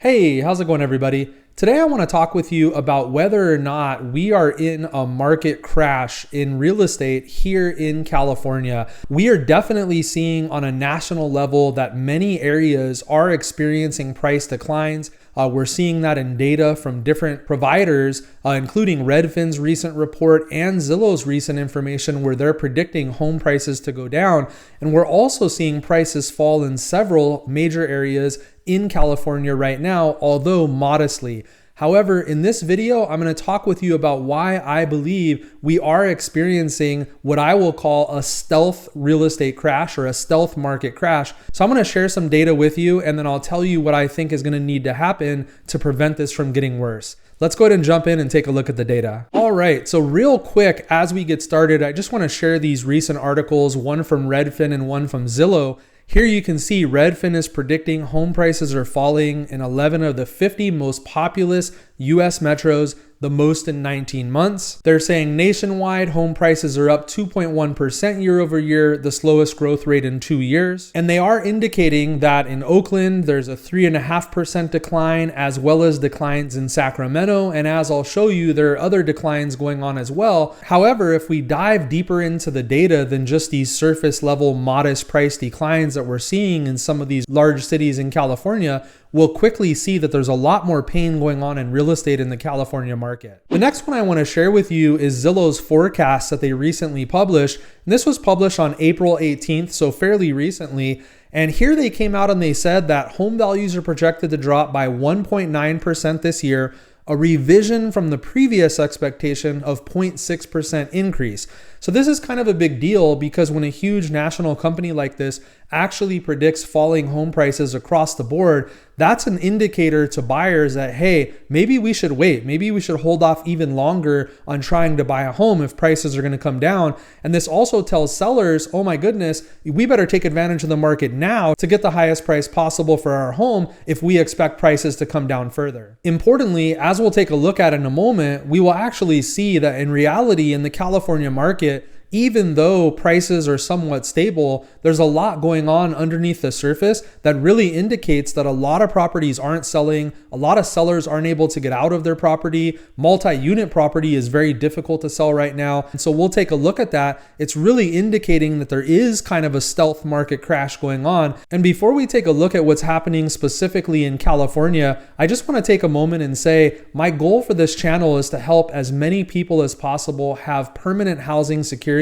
Hey, how's it going, everybody? Today I want to talk with you about whether or not we are in a market crash in real estate here in California. We are definitely seeing on a national level that many areas are experiencing price declines. We're seeing that in data from different providers, including Redfin's recent report and Zillow's recent information where they're predicting home prices to go down. And we're also seeing prices fall in several major areas in California right now, although modestly. However, in this video, I'm going to talk with you about why I believe we are experiencing what I will call a stealth real estate crash or a stealth market crash. So I'm going to share some data with you, and then I'll tell you what I think is going to need to happen to prevent this from getting worse. Let's go ahead and jump in and take a look at the data. All right, so real quick, as we get started, I just want to share these recent articles, one from Redfin and one from Zillow. Here you can see Redfin is predicting home prices are falling in 11 of the 50 most populous US metros, the most in 19 months. They're saying nationwide home prices are up 2.1% year over year, the slowest growth rate in 2 years. And they are indicating that in Oakland, there's a 3.5% decline, as well as declines in Sacramento. And as I'll show you, there are other declines going on as well. However, if we dive deeper into the data than just these surface level modest price declines that we're seeing in some of these large cities in California, we'll quickly see that there's a lot more pain going on in real estate in the California market. The next one I want to share with you is Zillow's forecast that they recently published. And this was published on April 18th, so fairly recently. And here they came out and they said that home values are projected to drop by 1.9% this year, a revision from the previous expectation of 0.6% increase. So this is kind of a big deal because when a huge national company like this actually predicts falling home prices across the board, that's an indicator to buyers that, hey, maybe we should wait. Maybe we should hold off even longer on trying to buy a home if prices are going to come down. And this also tells sellers, oh my goodness, we better take advantage of the market now to get the highest price possible for our home if we expect prices to come down further. Importantly, as we'll take a look at in a moment, we will actually see that in reality in the California market, even though prices are somewhat stable, there's a lot going on underneath the surface that really indicates that a lot of properties aren't selling. A lot of sellers aren't able to get out of their property. Multi-unit property is very difficult to sell right now. And so we'll take a look at that. It's really indicating that there is kind of a stealth market crash going on. And before we take a look at what's happening specifically in California, I just want to take a moment and say my goal for this channel is to help as many people as possible have permanent housing security,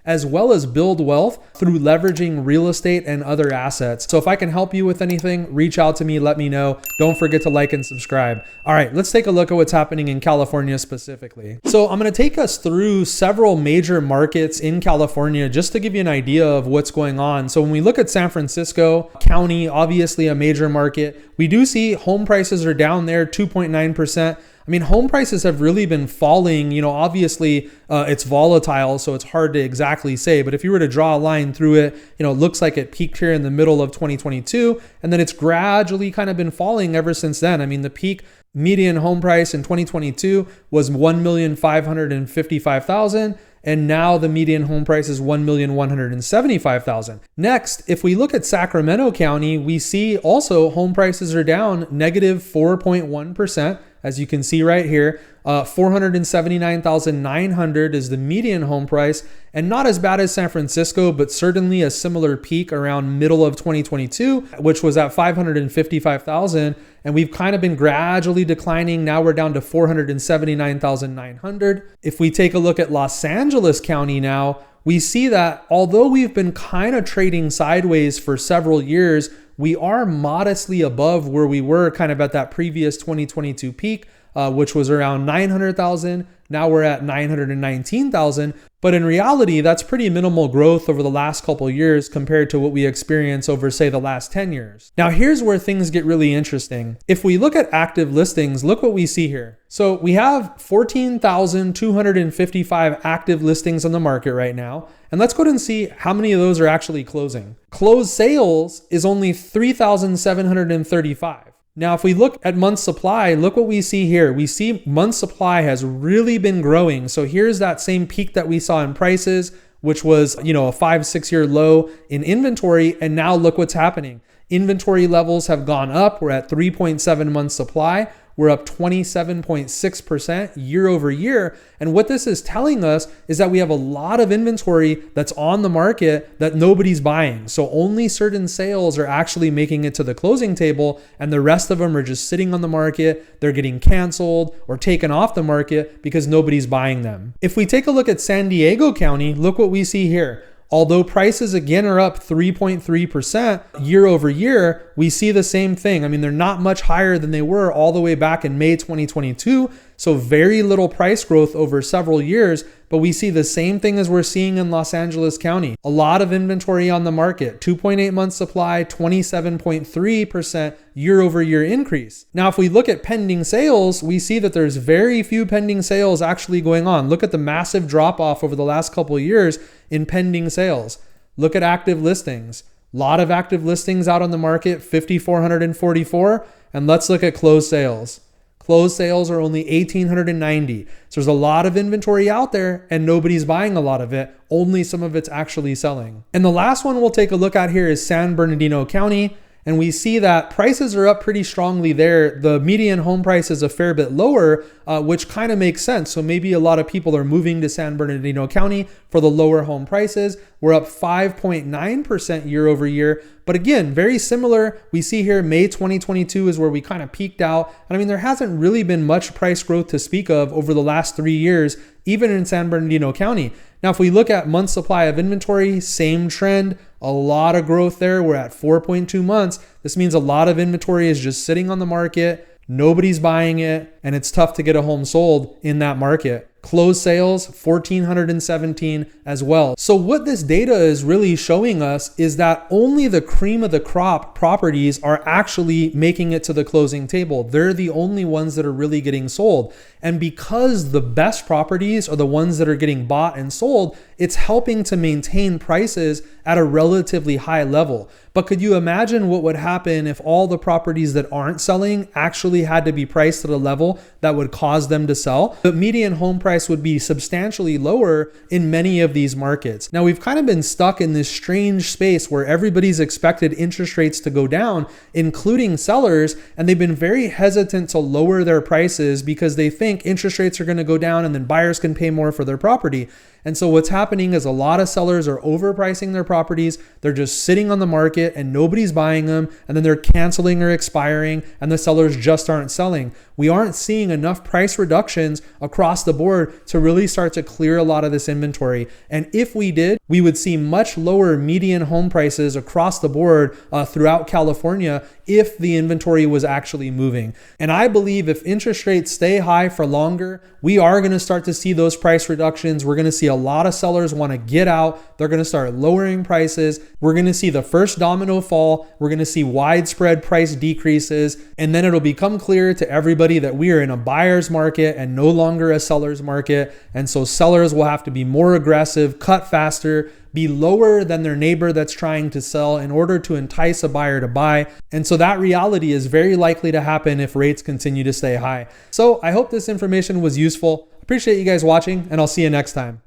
as well as build wealth through leveraging real estate and other assets. So if I can help you with anything, reach out to me, let me know. Don't forget to like and subscribe. All right, let's take a look at what's happening in California specifically. So I'm going to take us through several major markets in California just to give you an idea of what's going on. So when we look at San Francisco County, obviously a major market, we do see home prices are down there 2.9%. I mean, home prices have really been falling. Obviously it's volatile, so it's hard to exactly say. But if you were to draw a line through it, it looks like it peaked here in the middle of 2022, and then it's gradually kind of been falling ever since then. I mean, the peak median home price in 2022 was $1,555,000. And now the median home price is $1,175,000. Next, if we look at Sacramento County, we see also home prices are down negative 4.1%. As you can see right here, $479,900 is the median home price, and not as bad as San Francisco, but certainly a similar peak around middle of 2022, which was at $555,000. And we've kind of been gradually declining. Now we're down to $479,900. If we take a look at Los Angeles County now, we see that although we've been kind of trading sideways for several years, we are modestly above where we were kind of at that previous 2022 peak, which was around 900,000. Now we're at 919,000. But in reality, that's pretty minimal growth over the last couple of years compared to what we experienced over, say, the last 10 years. Now, here's where things get really interesting. If we look at active listings, look what we see here. So we have 14,255 active listings on the market right now. And let's go ahead and see how many of those are actually closing. Closed sales is only 3,735. Now, if we look at month supply, look what we see here. We see month supply has really been growing. So here's that same peak that we saw in prices, which was, a 5-6 year low in inventory. And now look what's happening. Inventory levels have gone up. We're at 3.7 months supply. We're up 27.6% year over year. And what this is telling us is that we have a lot of inventory that's on the market that nobody's buying. So only certain sales are actually making it to the closing table, and the rest of them are just sitting on the market. They're getting canceled or taken off the market because nobody's buying them. If we take a look at San Diego County, look what we see here. Although prices again are up 3.3% year over year, we see the same thing. I mean, they're not much higher than they were all the way back in May 2022. So very little price growth over several years, but we see the same thing as we're seeing in Los Angeles County. A lot of inventory on the market, 2.8 months supply, 27.3% year over year increase. Now, if we look at pending sales, we see that there's very few pending sales actually going on. Look at the massive drop off over the last couple of years in pending sales. Look at active listings. A lot of active listings out on the market, 5,444. And let's look at closed sales. Closed sales are only 1,890. So there's a lot of inventory out there and nobody's buying a lot of it. Only some of it's actually selling. And the last one we'll take a look at here is San Bernardino County. And we see that prices are up pretty strongly there. The median home price is a fair bit lower, which kind of makes sense. So maybe a lot of people are moving to San Bernardino County for the lower home prices. We're up 5.9% year over year. But again, very similar. We see here May 2022 is where we kind of peaked out. And I mean, there hasn't really been much price growth to speak of over the last 3 years, even in San Bernardino County. Now, if we look at month supply of inventory, same trend, a lot of growth there. We're at 4.2 months. This means a lot of inventory is just sitting on the market. Nobody's buying it, and it's tough to get a home sold in that market. Closed sales, 1,417 as well. So what this data is really showing us is that only the cream of the crop properties are actually making it to the closing table. They're the only ones that are really getting sold. And because the best properties are the ones that are getting bought and sold, it's helping to maintain prices at a relatively high level. But could you imagine what would happen if all the properties that aren't selling actually had to be priced at a level that would cause them to sell? The median home price would be substantially lower in many of these markets. Now, we've kind of been stuck in this strange space where everybody's expected interest rates to go down, including sellers, and they've been very hesitant to lower their prices because they think interest rates are going to go down and then buyers can pay more for their property. And so what's happening is a lot of sellers are overpricing their properties. They're just sitting on the market and nobody's buying them. And then they're canceling or expiring and the sellers just aren't selling. We aren't seeing enough price reductions across the board to really start to clear a lot of this inventory. And if we did, we would see much lower median home prices across the board throughout California if the inventory was actually moving. And I believe if interest rates stay high for longer, we are going to start to see those price reductions. We're going to see a lot of sellers want to get out. They're going to start lowering prices. We're going to see the first domino fall. We're going to see widespread price decreases. And then it'll become clear to everybody that we are in a buyer's market and no longer a seller's market. And so sellers will have to be more aggressive, cut faster, be lower than their neighbor that's trying to sell in order to entice a buyer to buy. And so that reality is very likely to happen if rates continue to stay high. So I hope this information was useful. Appreciate you guys watching, and I'll see you next time.